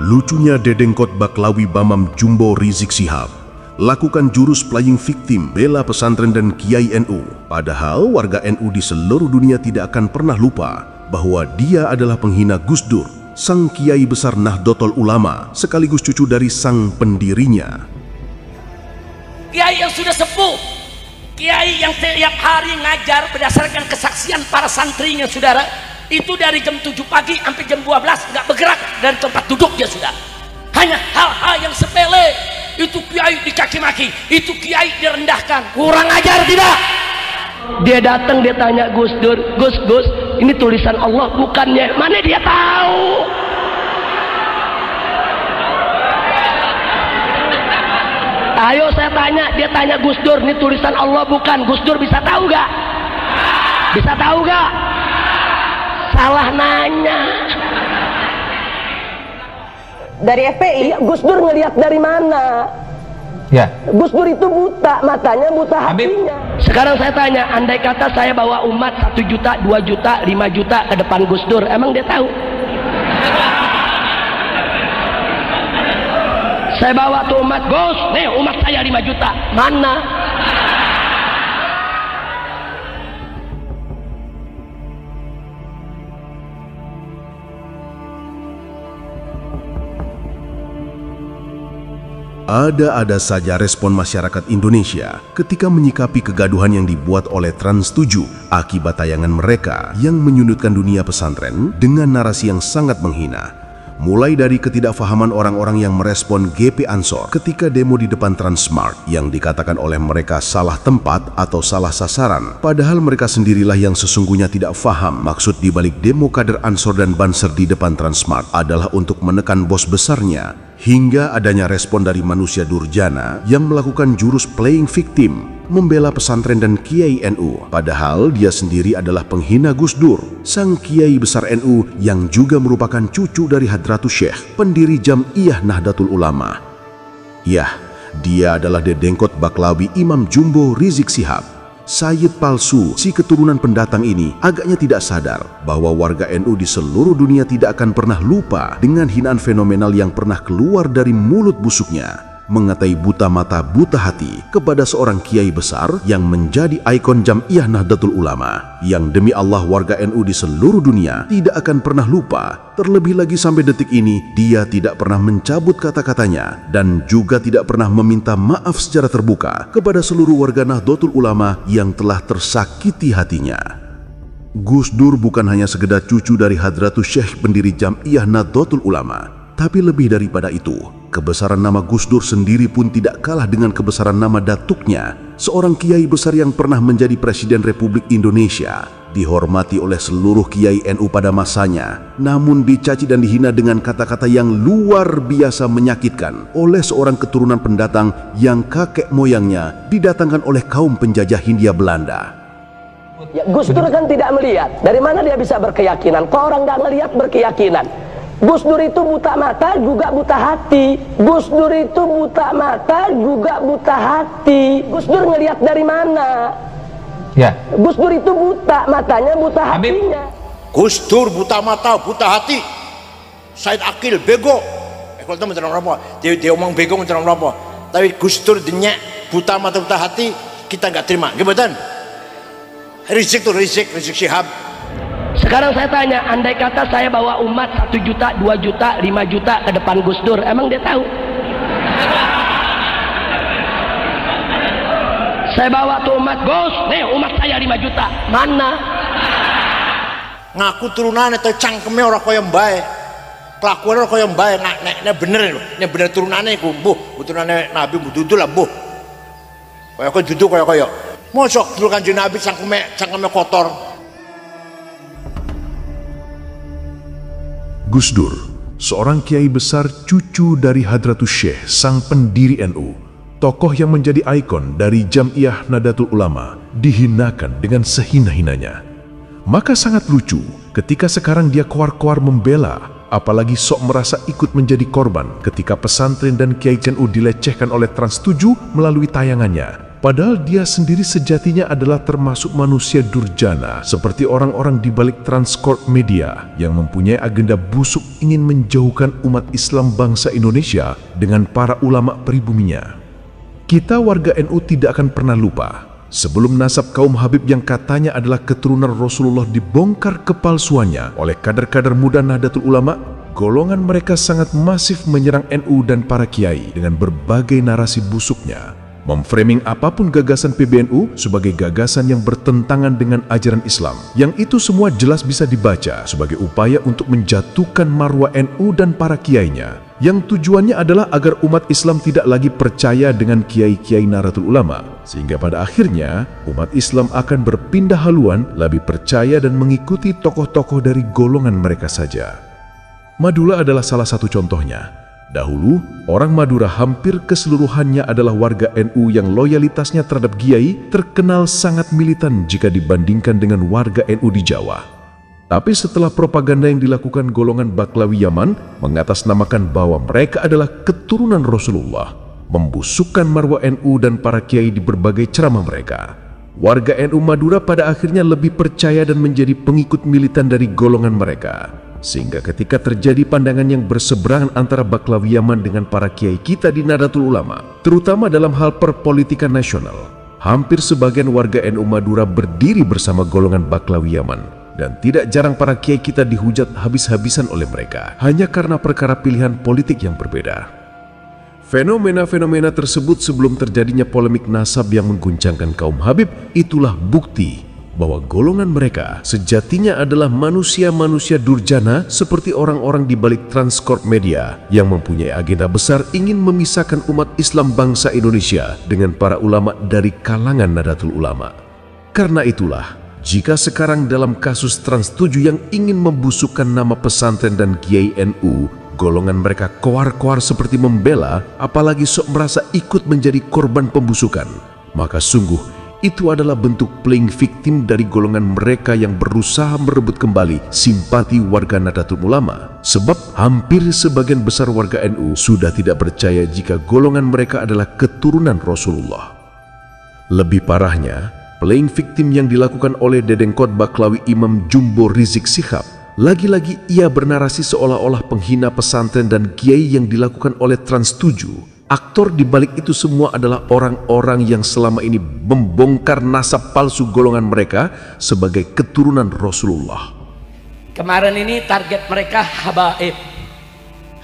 Lucunya dedengkot Baklawi Bamam Jumbo Rizik Syihab lakukan jurus playing victim bela pesantren dan Kiai NU. Padahal warga NU di seluruh dunia tidak akan pernah lupa bahwa dia adalah penghina Gus Dur, sang Kiai besar Nahdlatul Ulama, sekaligus cucu dari sang pendirinya. Kiai yang sudah sepuh, Kiai yang setiap hari ngajar berdasarkan kesaksian para santrinya, saudara, itu dari jam 7 pagi sampai jam 12 nggak bergerak dari tempat duduk dia, sudah. Hanya hal-hal yang sepele itu Kiai dikaki maki, itu Kiai direndahkan. Kurang ajar tidak? Dia datang, dia tanya Gus Dur, Gus, ini tulisan Allah bukannya? Mana dia tahu? Ayo saya tanya, dia tanya Gus Dur, ini tulisan Allah bukan? Gus Dur bisa tahu gak? Bisa tahu gak? Salah nanya. Dari FPI, Gus Dur ngelihat dari mana? Ya. Gus Dur itu buta, matanya buta hatinya. Sekarang saya tanya, andai kata saya bawa umat 1 juta, 2 juta, 5 juta ke depan Gus Dur, emang dia tahu? Saya bawa tuh umat, Gus, nih umat saya 5 juta, mana? Ada-ada saja respon masyarakat Indonesia ketika menyikapi kegaduhan yang dibuat oleh Trans 7 akibat tayangan mereka yang menyudutkan dunia pesantren dengan narasi yang sangat menghina. Mulai dari ketidakfahaman orang-orang yang merespon GP Ansor ketika demo di depan Transmart yang dikatakan oleh mereka salah tempat atau salah sasaran, padahal mereka sendirilah yang sesungguhnya tidak faham maksud dibalik demo kader Ansor dan Banser di depan Transmart adalah untuk menekan bos besarnya, hingga adanya respon dari manusia durjana yang melakukan jurus playing victim, membela pesantren dan Kiai NU, padahal dia sendiri adalah penghina Gus Dur, sang Kiai besar NU yang juga merupakan cucu dari Hadratus Syekh, pendiri Jam'iyah Nahdlatul Ulama. Yah, dia adalah dedengkot Baklawi Imam Jumbo Rizik Syihab. Sayyid palsu si keturunan pendatang ini agaknya tidak sadar bahwa warga NU di seluruh dunia tidak akan pernah lupa dengan hinaan fenomenal yang pernah keluar dari mulut busuknya, mengatai buta mata buta hati kepada seorang kiai besar yang menjadi ikon Jam'iyah Nahdlatul Ulama, yang demi Allah warga NU di seluruh dunia tidak akan pernah lupa. Terlebih lagi sampai detik ini dia tidak pernah mencabut kata-katanya dan juga tidak pernah meminta maaf secara terbuka kepada seluruh warga Nahdlatul Ulama yang telah tersakiti hatinya. Gus Dur bukan hanya sekedar cucu dari Hadratus Syekh pendiri Jam'iyah Nahdlatul Ulama, tapi lebih daripada itu, kebesaran nama Gus Dur sendiri pun tidak kalah dengan kebesaran nama datuknya, seorang kiai besar yang pernah menjadi Presiden Republik Indonesia, dihormati oleh seluruh Kiai NU pada masanya, namun dicaci dan dihina dengan kata-kata yang luar biasa menyakitkan oleh seorang keturunan pendatang yang kakek moyangnya didatangkan oleh kaum penjajah Hindia Belanda. Ya, Gus Dur kan tidak melihat, dari mana dia bisa berkeyakinan? Kok orang nggak ngelihat berkeyakinan? Gus Dur itu buta mata juga buta hati. Gus Dur itu buta mata juga buta hati. Gus Dur ngelihat dari mana? Ya. Gus Dur itu buta, matanya buta hatinya. Gus Dur buta mata buta hati. Said Akil bego. Kalau teman terang apa? Dia omong bego terang apa? Tapi Gus Dur denyak buta mata buta hati kita nggak terima. Gimana? Rizik Syihab. Sekarang saya tanya, andai kata saya bawa umat 1 juta, 2 juta, 5 juta ke depan Gus Dur, emang dia tahu? Saya bawa tuh umat, Gus, nih umat saya 5 juta, mana? Ngaku turunan itu cangkeme orang kaya mbae, kelakuan orang kaya mbae, nek bener turunannya iku, mbuh turunannya Nabi mbuh lah mbuh. Kaya duduk kaya mosok dulu Kanjeng Nabi cangkeme kotor. Gus Dur, seorang kiai besar cucu dari Hadratus Syekh, sang pendiri NU, tokoh yang menjadi ikon dari Jam'iyah Nahdlatul Ulama, dihinakan dengan sehina-hinanya. Maka sangat lucu ketika sekarang dia koar-koar membela, apalagi sok merasa ikut menjadi korban ketika pesantren dan Kiai NU dilecehkan oleh Trans 7 melalui tayangannya. Padahal dia sendiri sejatinya adalah termasuk manusia durjana seperti orang-orang di balik Transcorp Media yang mempunyai agenda busuk ingin menjauhkan umat Islam bangsa Indonesia dengan para ulama peribuminya. Kita warga NU tidak akan pernah lupa, sebelum nasab kaum Habib yang katanya adalah keturunan Rasulullah dibongkar kepalsuannya oleh kader-kader muda Nahdlatul Ulama, golongan mereka sangat masif menyerang NU dan para kiai dengan berbagai narasi busuknya, memframing apapun gagasan PBNU sebagai gagasan yang bertentangan dengan ajaran Islam, yang itu semua jelas bisa dibaca sebagai upaya untuk menjatuhkan marwah NU dan para kiainya, yang tujuannya adalah agar umat Islam tidak lagi percaya dengan kiai-kiai Nahdlatul Ulama, sehingga pada akhirnya umat Islam akan berpindah haluan lebih percaya dan mengikuti tokoh-tokoh dari golongan mereka saja. Madura adalah salah satu contohnya. Dahulu, orang Madura hampir keseluruhannya adalah warga NU yang loyalitasnya terhadap kiai terkenal sangat militan jika dibandingkan dengan warga NU di Jawa. Tapi setelah propaganda yang dilakukan golongan Baklawi Yaman mengatasnamakan bahwa mereka adalah keturunan Rasulullah, membusukkan marwah NU dan para kiai di berbagai ceramah mereka, warga NU Madura pada akhirnya lebih percaya dan menjadi pengikut militan dari golongan mereka. Sehingga ketika terjadi pandangan yang berseberangan antara Baklawi Yaman dengan para kiai kita di Nahdlatul Ulama, terutama dalam hal perpolitikan nasional, hampir sebagian warga NU Madura berdiri bersama golongan Baklawi Yaman, dan tidak jarang para kiai kita dihujat habis-habisan oleh mereka hanya karena perkara pilihan politik yang berbeda. Fenomena-fenomena tersebut sebelum terjadinya polemik nasab yang mengguncangkan kaum Habib, itulah bukti bahwa golongan mereka sejatinya adalah manusia-manusia durjana seperti orang-orang di balik Transcorp Media yang mempunyai agenda besar ingin memisahkan umat Islam bangsa Indonesia dengan para ulama dari kalangan Nahdlatul Ulama. Karena itulah, jika sekarang dalam kasus Trans 7 yang ingin membusukkan nama pesantren dan kiai NU, golongan mereka koar-koar seperti membela, apalagi sok merasa ikut menjadi korban pembusukan, maka sungguh itu adalah bentuk playing victim dari golongan mereka yang berusaha merebut kembali simpati warga Nahdlatul Ulama. Sebab hampir sebagian besar warga NU sudah tidak percaya jika golongan mereka adalah keturunan Rasulullah. Lebih parahnya, playing victim yang dilakukan oleh Dedengkot Baklawi Imam Jumbo Rizik Syihab, lagi-lagi ia bernarasi seolah-olah penghina pesantren dan kiai yang dilakukan oleh Trans 7. Aktor di balik itu semua adalah orang-orang yang selama ini membongkar nasab palsu golongan mereka sebagai keturunan Rasulullah. Kemarin ini target mereka habaib,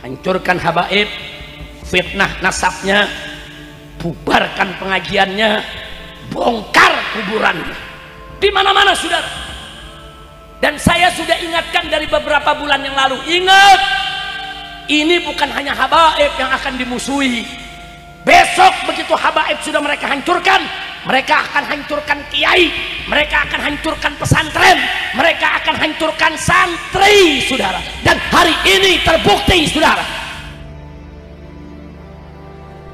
hancurkan habaib, fitnah nasabnya, bubarkan pengajiannya, bongkar kuburannya di mana-mana, saudara. Dan saya sudah ingatkan dari beberapa bulan yang lalu, ingat, ini bukan hanya habaib yang akan dimusuhi. Besok begitu habaib sudah mereka hancurkan, mereka akan hancurkan kiai, mereka akan hancurkan pesantren, mereka akan hancurkan santri, saudara. Dan hari ini terbukti, saudara.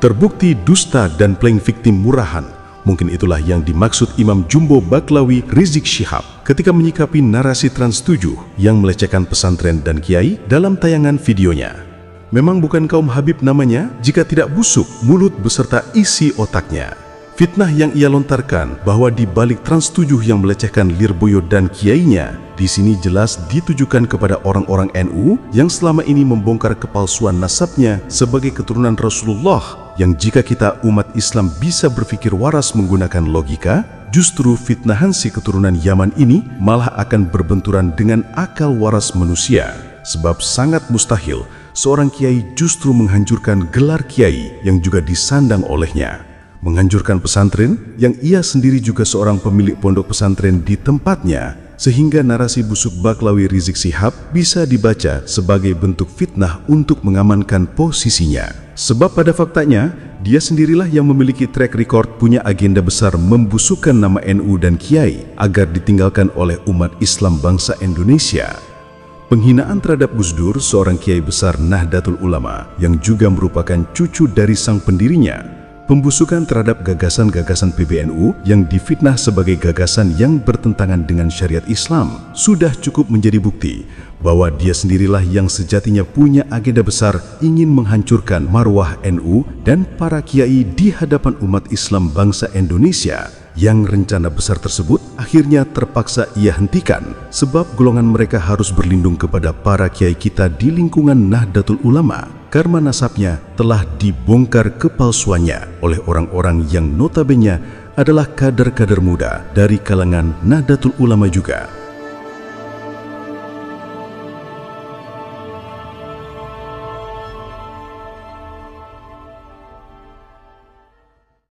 Terbukti dusta dan playing victim murahan. Mungkin itulah yang dimaksud Imam Jumbo Baklawi Rizik Syihab ketika menyikapi narasi Trans 7 yang melecehkan pesantren dan kiai dalam tayangan videonya. Memang bukan kaum Habib namanya jika tidak busuk mulut beserta isi otaknya. Fitnah yang ia lontarkan bahwa di balik Trans 7 yang melecehkan Lirboyo dan kiainya, di sini jelas ditujukan kepada orang-orang NU yang selama ini membongkar kepalsuan nasabnya sebagai keturunan Rasulullah, yang jika kita umat Islam bisa berpikir waras menggunakan logika, justru fitnahan si keturunan Yaman ini malah akan berbenturan dengan akal waras manusia. Sebab sangat mustahil seorang kiai justru menghancurkan gelar kiai yang juga disandang olehnya, menghancurkan pesantren yang ia sendiri juga seorang pemilik pondok pesantren di tempatnya, sehingga narasi busuk Baklawi Rizik Syihab bisa dibaca sebagai bentuk fitnah untuk mengamankan posisinya. Sebab pada faktanya, dia sendirilah yang memiliki track record punya agenda besar membusukkan nama NU dan kiai agar ditinggalkan oleh umat Islam bangsa Indonesia. Penghinaan terhadap Gus Dur, seorang kiai besar Nahdlatul Ulama yang juga merupakan cucu dari sang pendirinya, Pembusukan terhadap gagasan-gagasan PBNU yang difitnah sebagai gagasan yang bertentangan dengan syariat Islam sudah cukup menjadi bukti bahwa dia sendirilah yang sejatinya punya agenda besar ingin menghancurkan marwah NU dan para kiai di hadapan umat Islam bangsa Indonesia, yang rencana besar tersebut akhirnya terpaksa ia hentikan sebab golongan mereka harus berlindung kepada para kiai kita di lingkungan Nahdlatul Ulama karena nasabnya telah dibongkar kepalsuannya oleh orang-orang yang notabene adalah kader-kader muda dari kalangan Nahdlatul Ulama juga.